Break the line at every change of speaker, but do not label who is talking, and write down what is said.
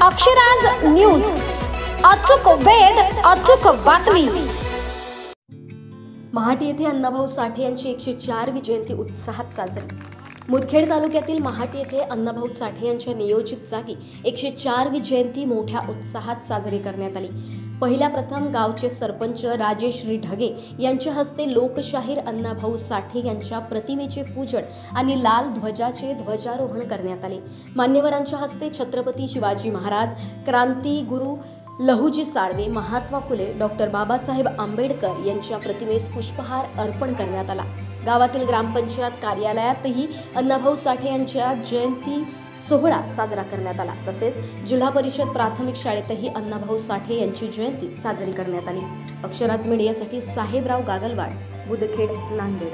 Akshraj news, अचूक वेध, अचूक बातमी। महाटी येथे अण्णाभाऊ साठे यांची 104वी जयंती उत्साहात साजरी। मुदखेड तालुक्यातील महाटी येथे अण्णाभाऊ साठे यांच्या नियोजित जागी 104वी जयंती मोठ्या उत्साहात साजरी करण्यात आली। पहिल्या प्रथम गावचे सरपंच राजेश ढगे यांच्या हस्ते लोकशाहीर अण्णाभाऊ साठे यांच्या प्रतिमेचे पूजन आणि लाल ध्वजाचे ध्वजारोहण करण्यात आले। मान्यवरांच्या हस्ते छत्रपती शिवाजी महाराज, क्रांती गुरु लहुजी साळवे, महात्मा फुले, डॉक्टर बाबासाहेब आंबेडकर यांच्या प्रतिमेस पुष्पहार अर्पण करण्यात आला। गावातील ग्रामपंचायत कार्यालयातही अण्णाभाऊ साठे यांच्या जयंती सोहळा साजरा करण्यात आला। तसेच जिल्हा परिषद प्राथमिक शाळेतही अण्णाभाऊ साठे यांची जयंती साजरी करण्यात आली। अक्षराज मीडियासाठी साहेबराव गागलवाड, मुदखेड, नांदेड।